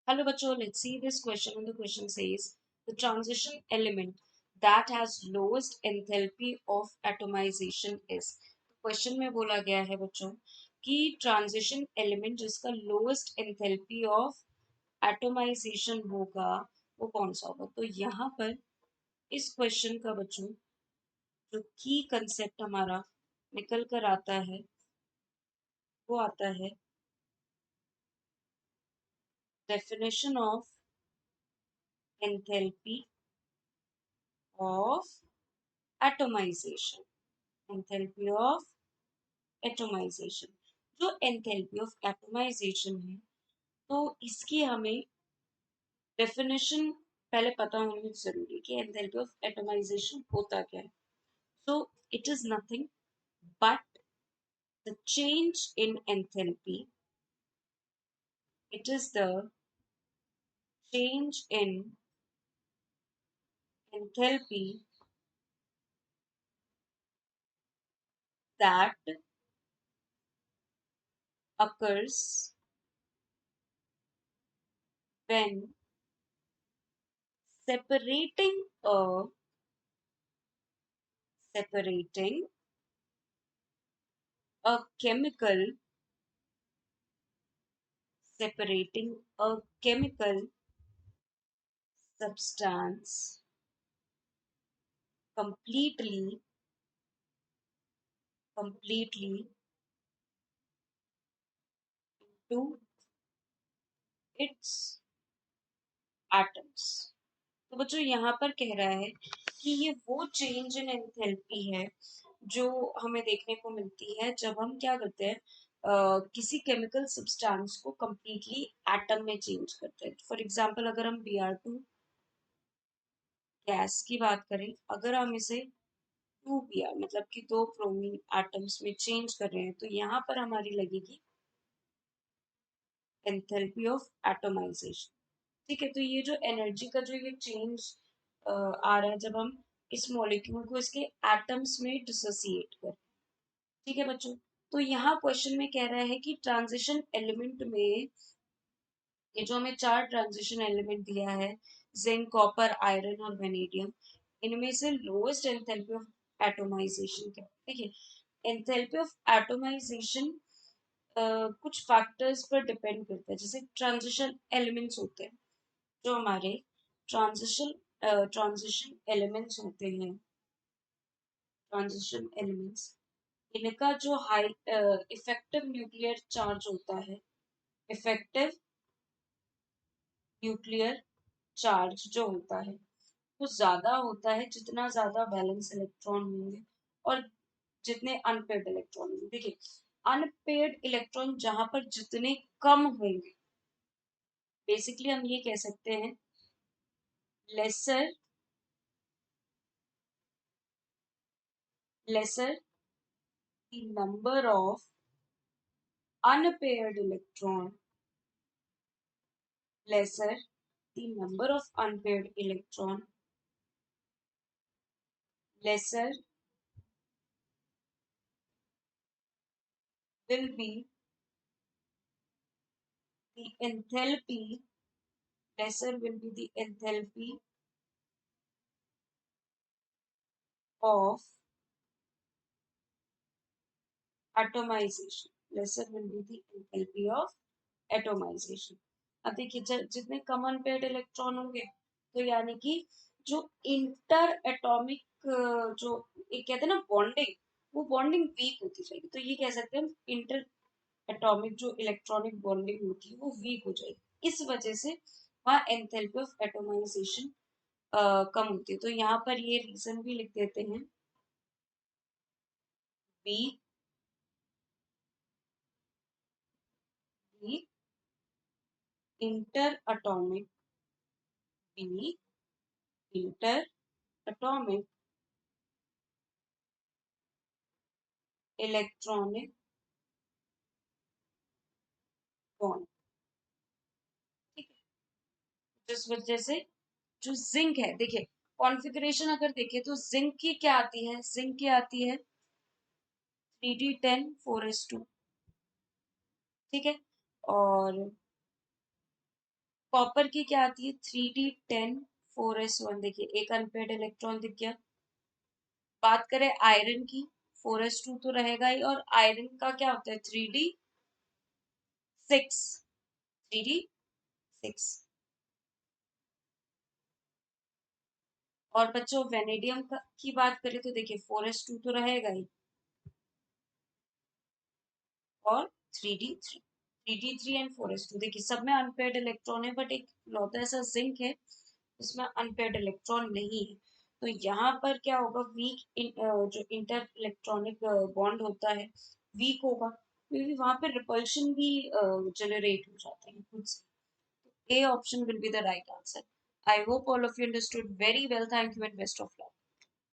Hello, bachcho. Let's see this question. And the question says the transition element that has lowest enthalpy of atomization is. Question में बोला गया है बच्चों कि transition element जिसका lowest enthalpy of atomization होगा वो कौन सा होगा। तो यहाँ पर इस क्वेश्चन का बच्चों जो की कंसेप्ट हमारा निकल कर आता है वो आता है definition of enthalpy of atomization. Enthalpy of atomization, जो एंथैल्पी ऑफ एटोमाइजेशन है तो इसकी हमें डेफिनेशन पहले पता होनी जरूरी है कि एंथैल्पी ऑफ एटोमाइजेशन होता क्या है। So it is nothing but the change in enthalpy, it is the change in enthalpy that occurs when separating a separating a chemical separating a chemical substance completely to its atoms। तो बच्चों यहाँ पर कह रहा है कि ये वो चेंज इन एंथैल्पी है जो हमें देखने को मिलती है जब हम क्या करते हैं, किसी केमिकल सब्सटेंस को completely एटम में चेंज करते हैं। फॉर एग्जांपल अगर हम Br2 गैस की बात करें, अगर हम इसे 2Br मतलब कि दो ब्रोमीन एटम्स में चेंज कर रहे हैं तो यहाँ पर हमारी लगेगी एंथैल्पी ऑफ एटोमाइजेशन। ठीक है, तो ये जो एनर्जी का जो ये चेंज आ रहा है जब हम इस मॉलिक्यूल को इसके एटम्स में डिसोसिएट कर। ठीक है बच्चों, तो यहाँ क्वेश्चन में कह रहा है कि ट्रांजिशन एलिमेंट में ये जो हमें चार ट्रांजिशन एलिमेंट दिया है, जिंक, कॉपर, आयरन और वेनेडियम, इनमें से लोएस्ट एंथैल्पी ऑफ एटोमाइजेशन क्या। देखिए एंथैल्पी ऑफ एटोमाइजेशन कुछ फैक्टर्स पर डिपेंड करता है। जैसे ट्रांजिशन एलिमेंट्स होते हैं, जो हमारे ट्रांजिशन ट्रांजिशन एलिमेंट्स होते हैं, ट्रांजिशन एलिमेंट्स इनका जो हाई इफेक्टिव न्यूक्लियर चार्ज होता है, इफेक्टिव न्यूक्लियर चार्ज जो होता है वो ज्यादा होता है जितना ज्यादा वैलेंस इलेक्ट्रॉन होंगे और जितने अनपेड इलेक्ट्रॉन होंगे। देखिए अनपेड इलेक्ट्रॉन जहां पर जितने कम होंगे, बेसिकली हम ये कह सकते हैं lesser lesser the number of unpaired electron, lesser the number of unpaired electron, lesser will be the enthalpy, lesser will be the enthalpy of atomization, lesser will be the enthalpy of atomization। अब देखिए जितने कम unpaired electron होंगे तो यानी कि जो inter atomic जो एक कहते हैं ना बॉन्डिंग, वो बॉन्डिंग वीक होती जाएगी। तो ये कह सकते हैं हम इंटर एटॉमिक जो इलेक्ट्रॉनिक बॉन्डिंग होती है वो वीक हो जाएगी, इस वजह से वहाँ एंथैल्पी ऑफ एटोमाइजेशन कम होती है। तो यहाँ पर ये रीजन भी लिख देते हैं, weak weak interatomic, weak interatomic electronic bond. ठीक है, जिस वजह से जो जिंक है, देखिए कॉन्फ़िगरेशन अगर देखें तो जिंक की क्या आती है, जिंक की आती है 3d10 4s2। ठीक है, और कॉपर की क्या आती है, 3d10 4s1, देखिए एक अनपेड इलेक्ट्रॉन दिख गया। बात करें आयरन की, 4s2 तो रहेगा ही, और आयरन का क्या होता है, 3d6, 3d6। और बच्चों वेनेडियम की बात करें तो देखिए 4s2 तो रहेगा ही, और 3d3 एंड 4s2, देखिए सब में अनपेड इलेक्ट्रॉन है, बट एक लौता ऐसा जिंक है जिसमें अनपेड इलेक्ट्रॉन नहीं है। तो यहाँ पर क्या होगा, वीक जो इंटर इलेक्ट्रॉनिक बॉन्ड होता है वीक होगा, क्योंकि वहां पे रिपल्शन भी जनरेट हो जाते हैं खुद से। A option will be the right answer. I hope all of you understood very well. Thank you and best of luck.